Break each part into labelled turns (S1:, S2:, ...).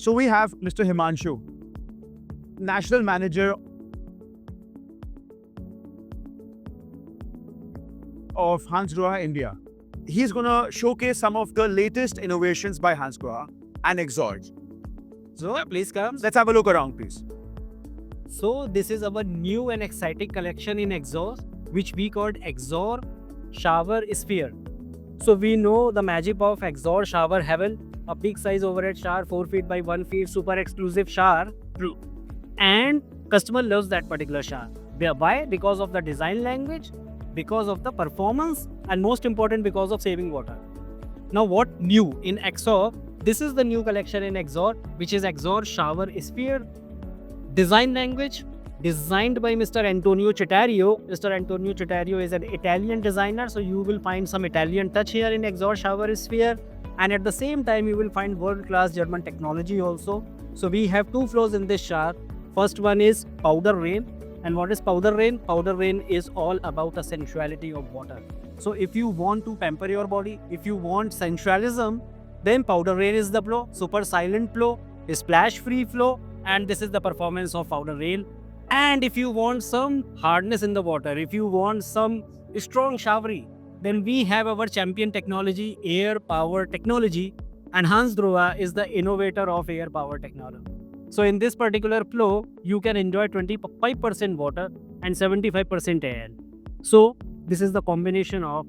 S1: So we have Mr. Himanshu, National Manager of Hansgrohe India. He's going to showcase some of the latest innovations by Hansgrohe and Exor.
S2: So please come.
S1: Let's have a look around, please.
S2: So this is our new and exciting collection in Exor, which we called Exor Shower Sphere. So we know the magic of Exor Shower Heaven, a big size overhead shower, 4 feet by 1 feet, super exclusive shower.
S1: True.
S2: And customer loves that particular shower. Why? Because of the design language, because of the performance, and most important, because of saving water. Now what new in Exor? This is the new collection in Exor, which is Exor Shower Sphere. Design language designed by Mr. Antonio Cittario. Mr. Antonio Cittario is an Italian designer, so you will find some Italian touch here in Exor Shower Sphere, and at the same time you will find world-class German technology also. So we have 2 floors in this shower. First one is Powder Rain. And what is Powder Rain? Powder Rain is all about the sensuality of water. So if you want to pamper your body, if you want sensualism, then Powder Rain is the flow. Super silent flow, splash-free flow, and this is the performance of Powder Rain. And if you want some hardness in the water, if you want some strong showery, then we have our champion technology, air power technology, and Hansgrohe is the innovator of air power technology. So in this particular flow, you can enjoy 25% water and 75% air. So this is the combination of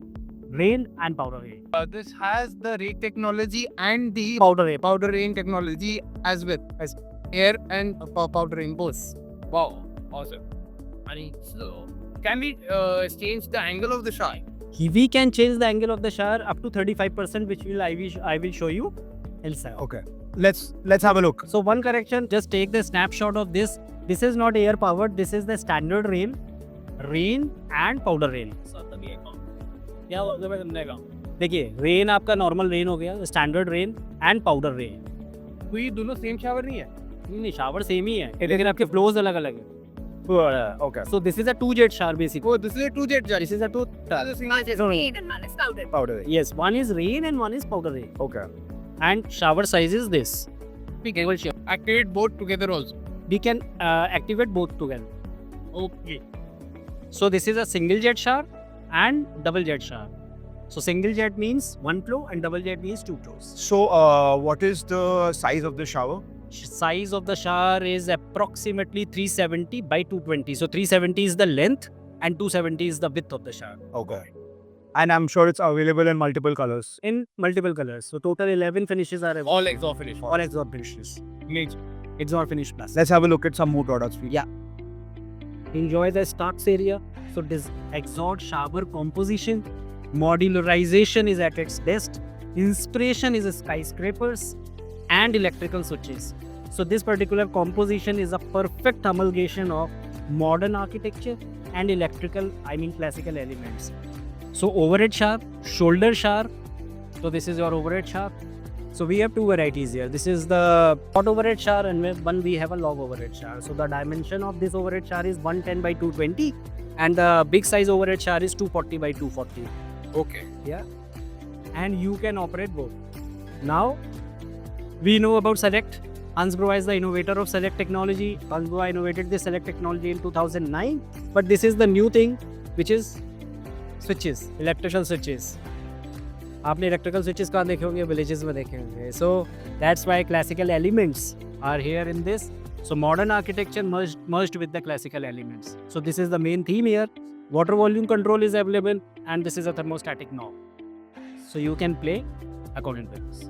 S2: rain and powder rain.
S3: This has the rain technology and the
S2: Powder
S3: rain technology as well as air and powder rain both. Wow, awesome. So can we change the angle of the shower?
S2: We can change the angle of the shower up to 35%, which I will show you inside.
S1: Okay. Let's have a look.
S2: So one correction, just take the snapshot of this. This is not air powered, this is the standard rain and powder rain. देखिए rain आपका normal rain हो गया, standard rain and powder rain.
S3: तो ये दोनों same shower नहीं है?
S2: नहीं शावर सेम ही है, लेकिन आपके फ्लोज अलग अलग है.
S1: Okay.
S2: So this is a 2-jet shower basically.
S3: Oh, this is a 2-jet jar.
S2: This is a 2.
S4: Rain and one is powdered.
S1: Powder.
S2: Yes, one is rain and one is powder rain.
S1: Okay.
S2: And shower size is this.
S3: We can activate both together also.
S2: We can activate both together.
S3: Okay.
S2: So this is a single jet shower and double jet shower. So single jet means 1 flow and double jet means 2 flows.
S1: So what is the size of the shower?
S2: Size of the shower is approximately 370 by 220. So 370 is the length and 270 is the width of the shower.
S1: Okay. And I'm sure it's available in multiple colors.
S2: In multiple colors. So total 11 finishes are available.
S3: All Exor finish.
S2: All Exor finishes.
S3: Nature.
S2: Exor finish plus.
S1: Let's have a look at some more products, please.
S2: Yeah. Enjoy the stocks area. So this Exor shower composition, modularization is at its best. Inspiration is skyscrapers and electrical switches. So this particular composition is a perfect amalgamation of modern architecture and classical elements. So overhead shower, shoulder shower. So this is your overhead shower. So we have 2 varieties here. This is the short overhead shower and one we have a long overhead shower. So the dimension of this overhead shower is 110 by 220 and the big size overhead shower is 240 by 240.
S3: Okay.
S2: Yeah. And you can operate both. Now, we know about Select. Hansgrohe is the innovator of Select technology. Hansgrohe innovated this Select technology in 2009. But this is the new thing, which is switches, electrical switches. आपने electrical switches कहाँ देखे होंगे? Villages में देखे होंगे. So that's why classical elements are here in this. So modern architecture merged with the classical elements. So this is the main theme here. Water volume control is available and this is a thermostatic knob. So you can play according to this.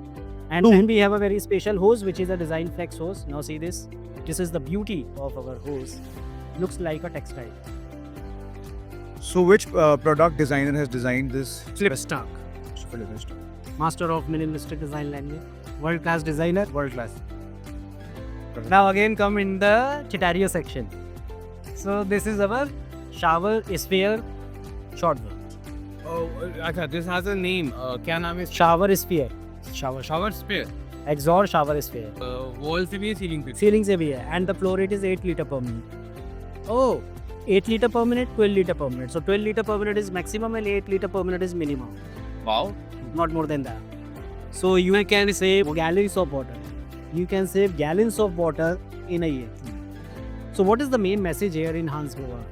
S2: And then we have a very special hose, which is a design flex hose. Now see this. This is the beauty of our hose. Looks like a textile.
S1: So which product designer has designed this?
S2: Philip Stark, master of minimalistic design language, world-class designer.
S1: World class.
S2: Now again come in the Cittario section. So this is our shower sphere short one.
S3: Oh, अच्छा, this has a name. क्या नाम है?
S2: Shower sphere.
S3: Shower sphere.
S2: Exor shower sphere.
S3: Wall से भी है, ceiling पे.
S2: Ceiling से भी है. And the flow rate is 8 liter per minute.
S3: Oh.
S2: 8 liter per minute, 12 liter per minute. So 12 liter per minute is maximum and 8 liter per minute is minimum.
S3: Wow.
S2: Not more than that. So you can save gallons of water. you can save gallons of water in a year. So what is the main message here in Hans Grohe?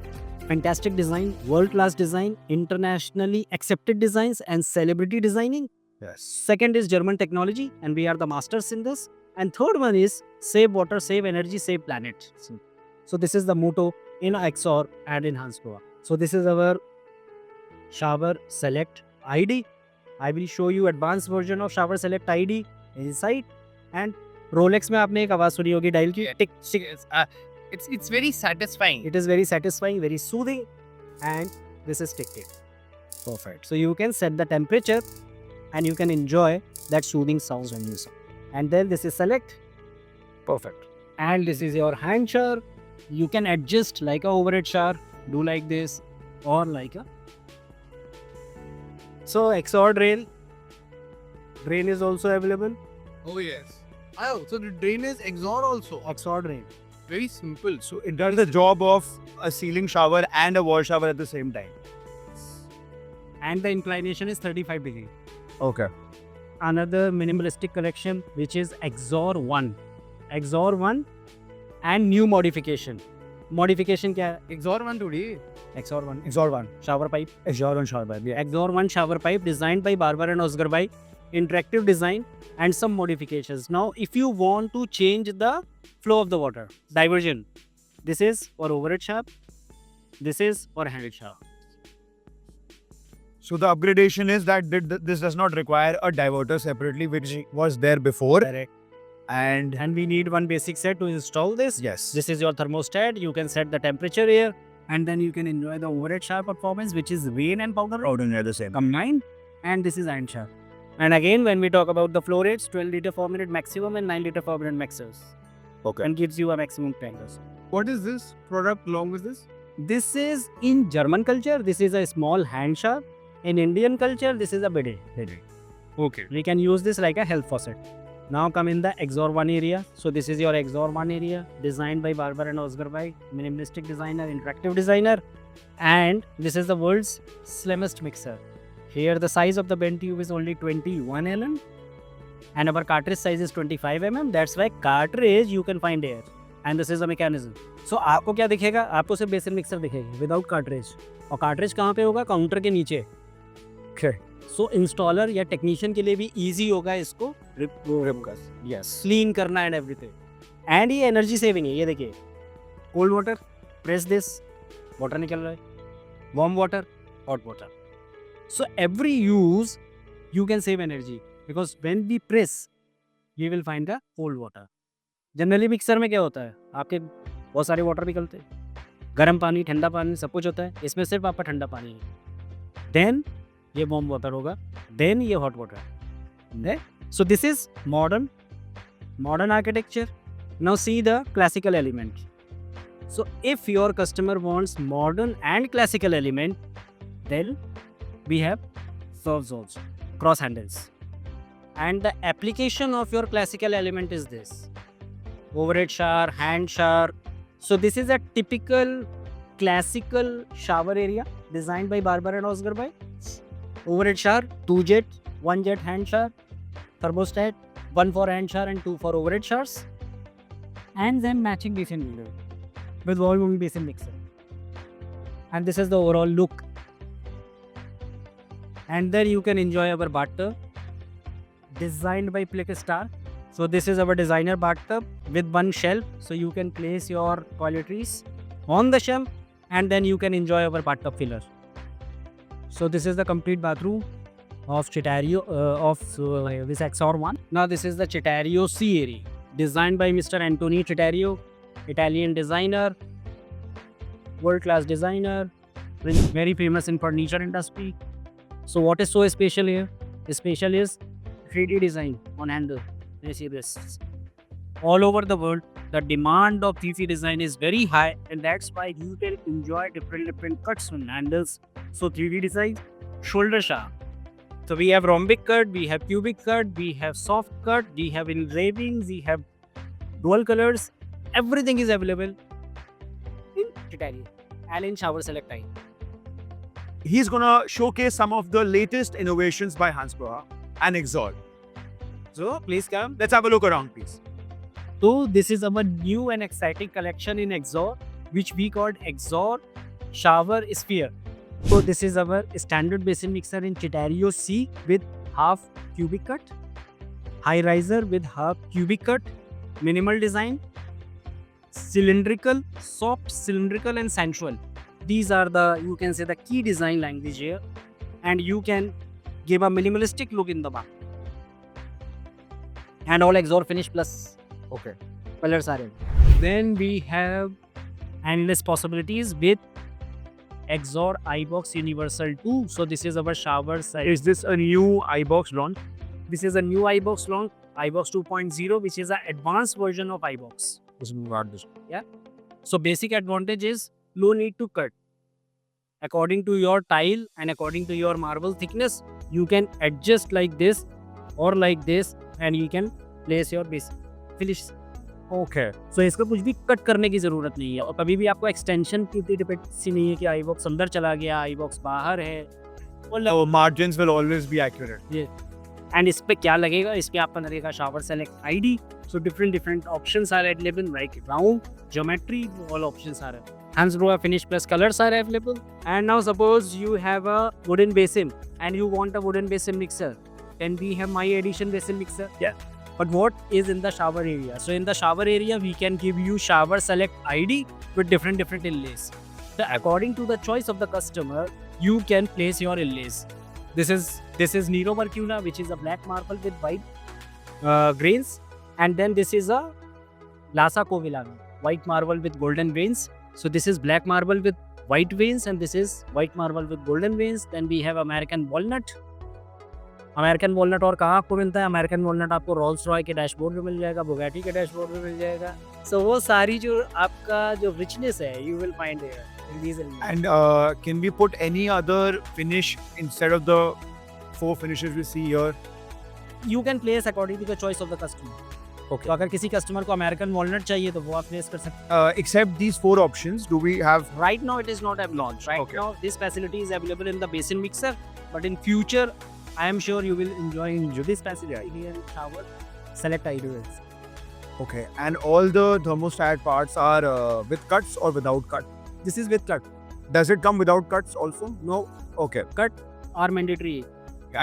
S2: Fantastic design, world-class design, internationally accepted designs and celebrity designing.
S1: Yes.
S2: Second is German technology, and we are the masters in this. And third one is save water, save energy, save planet. So this is the motto in Exor and in Hans Grohe. So this is our Shower Select ID. I will show you advanced version of Shower Select ID inside. And Rolex में आपने एक आवाज सुनी होगी dial की टिक टिक.
S3: It's very satisfying.
S2: It is very satisfying, very soothing, and this is tick tick. Perfect. So you can set the temperature and you can enjoy that soothing sound when you sound. And then this is select. Perfect. And this is your hand shower. You can adjust like a overhead shower, do like this, or like a. So Exor drain. Drain is also available.
S3: Oh yes. Oh, so the drain is Exor also.
S2: Exor drain.
S3: Very simple.
S1: So it does the job of a ceiling shower and a wall shower at the same time.
S2: And the inclination is 35 degrees.
S1: Okay.
S2: Another minimalistic collection which is Exor 1. Exor 1 and new modification. Modification क्या है?
S3: Exor one today.
S2: Exor 1.
S1: Exor one.
S2: Shower pipe.
S1: Exor one shower pipe. Yeah.
S2: Exor 1 shower pipe designed by Barber and Oscarby. Interactive design and some modifications. Now if you want to change the flow of the water, diversion. This is for overhead shower. This is for handed shower.
S1: So the upgradation is that this does not require a diverter separately, which was there before.
S2: Correct.
S1: And
S2: And we need one basic set to install this.
S1: yes,
S2: This is your thermostat. You can set the temperature here, and then you can enjoy the overhead shower performance, which is rain and powder
S1: out in the same.
S2: combined. And this is iron shower. And again, when we talk about the flow rates, 12 liter per minute maximum and 9 liter per minute maximum,
S1: Okay.
S2: and gives you a maximum tank.
S3: What is this product along with this?
S2: This is in German culture. This is a small hand shower. In Indian culture, this is a bidet.
S3: Okay.
S2: We can use this like a health faucet. Now come in the Exor 1 area. So this is your Exor 1 area, designed by Barber and Oscarby, minimalistic designer, interactive designer. And this is the world's slimmest mixer. Here the size of the bend tube is only 21 mm and our cartridge size is 25 mm. That's why cartridge you can find here. And this is a mechanism. So आपको क्या दिखेगा? आपको सिर्फ basic mixer दिखेगी without cartridge. और cartridge कहाँ पे होगा? काउंटर के नीचे.
S1: Okay.
S2: सो इंस्टॉलर या टेक्नीशियन के लिए भी इजी होगा इसको क्लीन करना एंड एवरीथिंग. एंड ये एनर्जी सेविंग है. ये देखिए, cold water, press this, water निकल रहा है. Warm water, hot water. So every use you can save energy because when we press you will find the cold water. Generally mixer में क्या होता है, आपके बहुत सारे वाटर निकलते हैं, गर्म पानी, ठंडा पानी, सब कुछ होता है. इसमें सिर्फ आपका ठंडा पानी है. देन ये वार्म वाटर होगा, देन ये hot water. So this is modern architecture. Now see the classical element. So if your customer wants modern and classical element, then we have serves also, cross handles. And the application of your classical element is this: overhead shower, hand shower. So this is a typical classical shower area designed by Barber and Oscarby. Overhead shower, 2 jet, 1 jet hand shower, thermostat, 1 for hand shower and 2 for overhead showers, and then matching basin window with wall basin mixer. And this is the overall look. And then you can enjoy our bathtub designed by Plickstar. So this is our designer bathtub with one shelf, so you can place your toiletries on the shelf and then you can enjoy our bathtub filler. So this is the complete bathroom of Citario this Exor 1. Now this is the Citario C area, designed by Mr. Antonio Citario, Italian designer, world-class designer, very famous in furniture industry. So what is so special here? Special is 3D design on handle. You see this. All over the world, the demand of 3D design is very high, and that's why you can enjoy different cuts on handles. So 3D design, shoulder shaft. So we have rhombic cut, we have cubic cut, we have soft cut, we have engravings, we have dual colors. Everything is available in Titanium and in Shower Select time.
S1: He's gonna showcase some of the latest innovations by Hans Grohe and Exor. So please come. Let's have a look around, please.
S2: So this is our new and exciting collection in Exor, which we called Exor Shower Sphere. So this is our standard basin mixer in Criterio C with half cubic cut, high riser with half cubic cut, minimal design, cylindrical, soft, cylindrical and sensual. These are the, you can say, the key design language here, and you can give a minimalistic look in the bath. And all Exor finish plus
S1: Okay.
S2: colors are in. Then we have endless possibilities with Exor iBox Universal 2. So this is our shower side.
S1: Is this a new iBox launch?
S2: This is a new iBox launch, iBox 2.0, which is an advanced version of iBox. So basic advantage is no need to cut. According to your tile and according to your marble thickness, you can adjust like this or like this, and you can place your base finish.
S1: Okay.
S2: So इसका कुछ भी cut करने की ज़रूरत नहीं है, और कभी भी आपको एक्सटेंशन की डिपेंडेंसी नहीं है कि आई बॉक्स अंदर चला गया, आई बॉक्स बाहर है,
S1: So margins will always be accurate.
S2: And इस पे क्या लगेगा, इस पे आपका लगेगा shower select ID. So different options are available, like round, geometry, all options are available. Hansgrohe finish plus colors are available. And now suppose you have a wooden basin and you want a wooden basin mixer. Then we have my edition basin mixer.
S1: Yeah.
S2: But what is in the shower area? So in the shower area, we can give you shower select ID with different inlays. So according to the choice of the customer, you can place your inlays. This is Nero Mercuna, which is a black marble with white grains, and then this is a Lhasa Kovilana, white marble with golden veins. So this is black marble with white veins, and this is white marble with golden veins. Then we have American walnut. American walnut और कहाँ आपको मिलता है? American walnut आपको roles Roy के dashboard में मिल जाएगा, Bugatti के डैशबोर्ड में मिल जाएगा. सो वो सारी जो आपका जो रिचनेस है, you will find there in these.
S1: And can we put any other finish instead of the 4 finishes we see here?
S2: You can place according to the choice of the customer.
S1: Okay.
S2: तो अगर किसी customer को American walnut चाहिए तो वो आप place कर सकते हैं.
S1: Except these 4 options, do we have?
S2: Right now it is not have launched. Right
S1: Okay.
S2: now this facility is available in the basin mixer, but in future I am sure you will enjoy this facility here in shower select ideas.
S1: Okay. And all the thermostat parts are with cuts or without cut?
S2: This is with cut.
S1: Does it come without cuts also?
S2: No,
S1: Okay.
S2: cut are mandatory.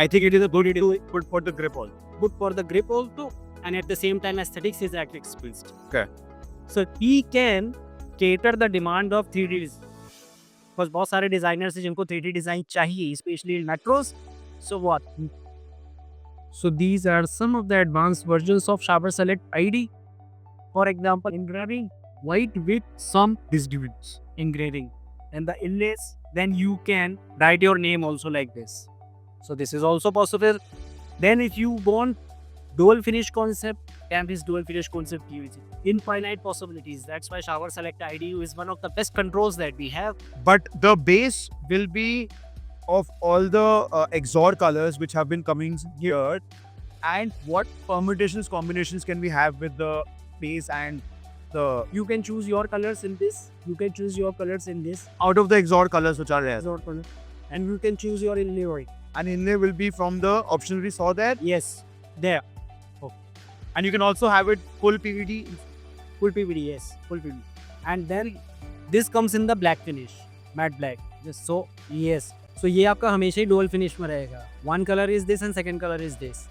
S1: I think it is a good for the grip also.
S2: Good for the grip also, and at the same time aesthetics is at its best.
S1: Okay.
S2: So he can cater the demand of 3D. Because बहुत सारे designers हैं जिनको 3D design चाहिए, especially in metros. So what? So these are some of the advanced versions of shower select ID. For example, engraving white with some distributes engraving, and the inlays. Then you can write your name also like this. So this is also possible. Then if you want dual finish concept, Campus dual finish concept की हुई थी. Infinite possibilities. That's why shower select ID is one of the best controls that we have.
S1: But the base will be of all the Exor colors which have been coming here. And what permutations, combinations can we have with the base and the
S2: You can choose your colors in this. You can choose your colors in this.
S1: out of the Exor colors which are there?
S2: Resort color. And you can choose your inlay.
S1: And inlay will be from the options we saw there.
S2: Yes. There.
S1: And you can also have it full PVD.
S2: Full PVD. Yes. Full PVD. And then this comes in the black finish. Matte black. Yes. So yes. So ये आपका हमेशा ही dual finish में रहेगा. One color is this and second color is this.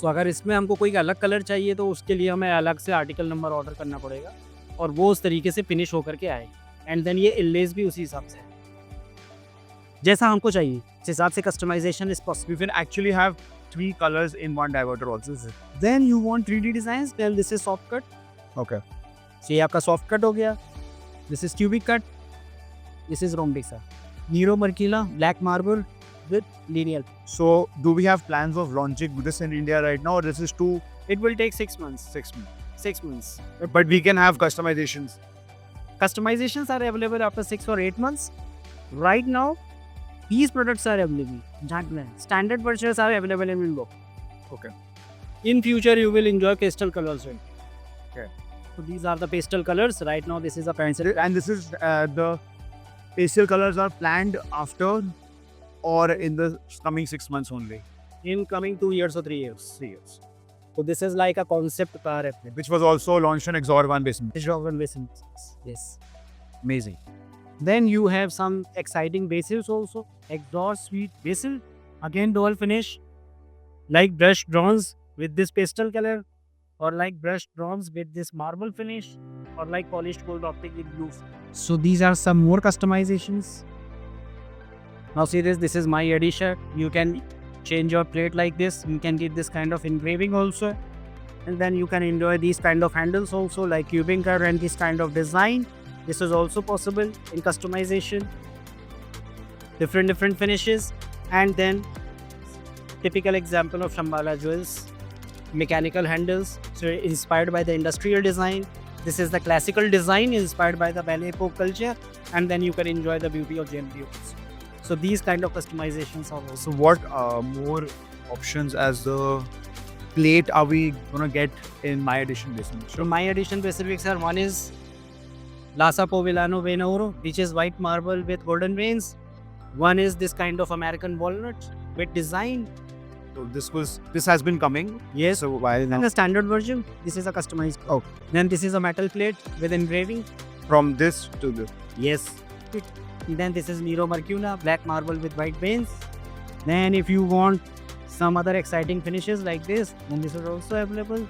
S2: So अगर इसमें हमको कोई अलग कलर चाहिए तो उसके लिए हमें अलग से आर्टिकल नंबर ऑर्डर करना पड़ेगा, और वो उस तरीके से फिनिश होकर के आएगा. एंड देन ये इनलेस भी उसी हिसाब से है जैसा हमको चाहिए, उस हिसाब से customization is possible.
S1: You can actually have 3 colors in one diverter also.
S2: Then you want 3D designs, then this is soft cut.
S1: Okay.
S2: So ये आपका सॉफ्ट कट हो गया. This is cubic cut. This is rhombic sir. Nero Marquina black marble with lineal.
S1: So do we have plans of launching this in India right now, or this is too
S2: It will take 6 months.
S1: 6 months?
S2: 6 months.
S1: But we can have customizations.
S2: Customizations are available after 6 or 8 months. Right now, these products are available. Standard versions are available in Windows.
S1: Okay.
S2: In future, you will enjoy pastel colors.
S1: Okay.
S2: So these are the pastel colors. Right now, this is a pencil.
S1: And this is the pastel colors are planned after or in the coming 6 months only?
S2: In coming 2 years or 3 years.
S1: 3 years.
S2: So this is like a concept car airplane.
S1: Which was also launched on Exor 1 basement.
S2: Yes.
S1: Amazing.
S2: Then you have some exciting bases also. Exhaust suite basil. Again dual finish. Like brushed bronze with this pastel color. Or like brushed bronze with this marble finish. Or like polished gold optic with blue. So these are some more customizations. Now see this is my edition. You can change your plate like this. You can get this kind of engraving also. And then you can enjoy these kind of handles also like cubing cut and this kind of design. This is also possible in customization. Different finishes. And then typical example of Shambhala jewels. Mechanical handles. So inspired by the industrial design. This is the classical design inspired by the ballet folk culture. And then you can enjoy the beauty of JMD also. So these kind of customizations are also.
S1: So what more options as the plate are we gonna get in my edition basement?
S2: So my edition specifics are one is Lasa Povillano Vein Oro, which is white marble with golden veins. One is this kind of American walnut with design.
S1: So this has been coming.
S2: Yes.
S1: So why
S2: And
S1: now
S2: the standard version, this is a customized.
S1: Oh.
S2: Then this is a metal plate with engraving.
S1: from this to this?
S2: Yes. Then this is Nero Mercuna, black marble with white veins. Then if you want some other exciting finishes like this, then this is also available.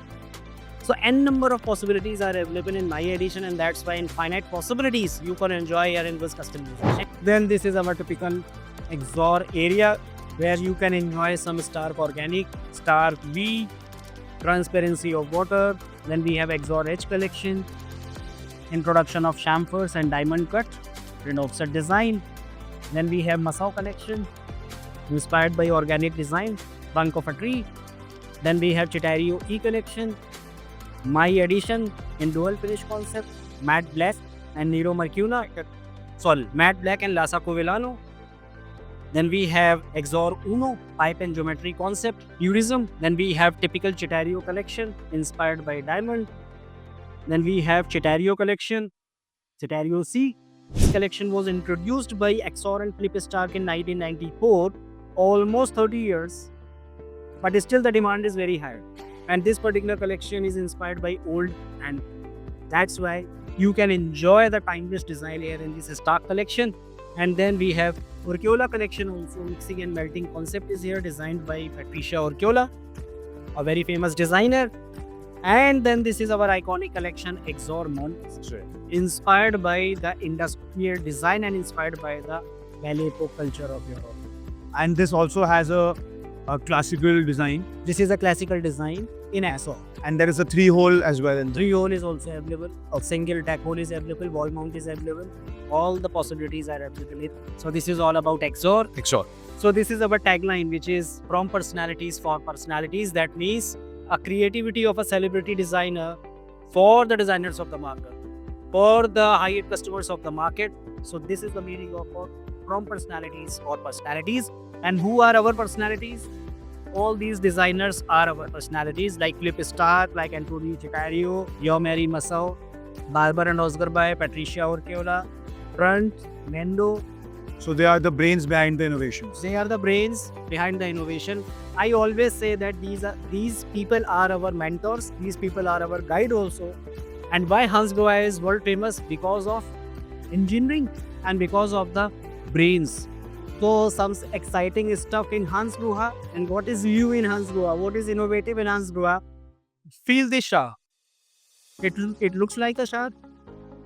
S2: So n number of possibilities are available in my edition, and that's why infinite possibilities you can enjoy your inverse customization. Then this is our typical Exor area where you can enjoy some Stark Organic, Stark V, transparency of water. Then we have Exor Edge collection, introduction of chamfers and diamond cut, print offset design. Then we have Masao collection, inspired by organic design, trunk of a tree. Then we have Chitario E collection, my edition in dual finish concept, matte black and Nero Mercuna. Sorry, matte black and Lasa Povillano. Then we have Exor Uno, pipe and geometry concept, Purism. Then we have typical Chitario collection, inspired by diamond. Then we have Chitario collection, Chitario C. This collection was introduced by Exor and Philip Stark in 1994, almost 30 years. But still the demand is very high. And this particular collection is inspired by old, and that's why you can enjoy the timeless design here in this Stark collection. And then we have Urquiola collection also, mixing and melting concept is here, designed by Patricia Urquiola, a very famous designer. And then this is our iconic collection, Exor Mons, inspired by the industrial design and inspired by the ballet folk culture of Europe.
S1: And this also has a classical design,
S2: This is a classical design in Exor.
S1: and there is a 3-hole as well. And
S2: 3-hole is also available, a single tack hole is available, wall mount is available. All the possibilities are available. So this is all about Exor.
S1: Exor.
S2: So this is our tagline, which is from personalities for personalities. That means a creativity of a celebrity designer for the designers of the market, for the high-end customers of the market. So this is the meaning of from personalities for personalities. And who are our personalities? All these designers are our personalities, like Philip Stark, like Antonio Chitario, Yomeri Masao, Barber and Oscar by Patricia Urquiola, Front, Mendo.
S1: So they are the brains behind the innovations.
S2: They are the brains behind the innovation. I always say that these people are our mentors. These people are our guide also. And why Hansgrohe is world famous? Because of engineering and because of the brains. So some exciting stuff in Hansgrohe. And what is new in Hansgrohe? What is innovative in Hansgrohe? Feel the shower. It looks like a shower.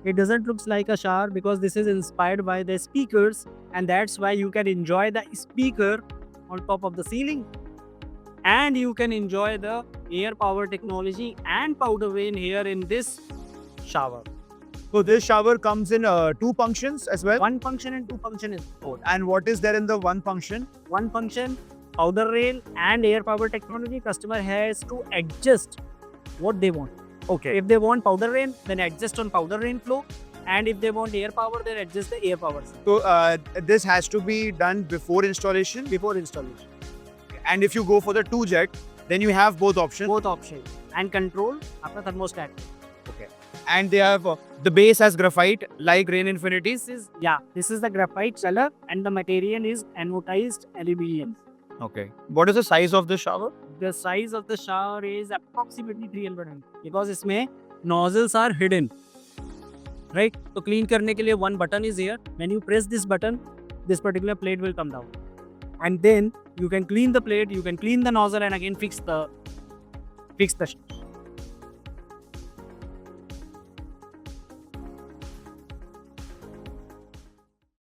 S2: It doesn't look like a shower because this is inspired by the speakers, and that's why you can enjoy the speaker on top of the ceiling, and you can enjoy the air power technology and powder vein here in this shower.
S1: So this shower comes in 2 functions as well.
S2: One function and 2 function is both.
S1: And what is there in the 1 function?
S2: One function, powder rail and air power technology. Customer has to adjust what they want.
S1: Okay.
S2: If they want powder rain, then adjust on powder rain flow. And if they want air power, then adjust the air power
S1: So this has to be done before installation.
S2: before installation.
S1: And if you go for the 2 jet, then you have both options.
S2: Both options. And control after thermostat.
S1: And they have the base has graphite like Rain Infinities.
S2: This is the graphite color and the material is anodized aluminum.
S1: Okay. What is the size of the shower?
S2: the size of the shower is approximately 300 ml because इसमें nozzles are hidden, right? तो clean करने के लिए one button is here. When you press this button, this particular plate will come down, and then you can clean the plate, you can clean the nozzle, and again fix the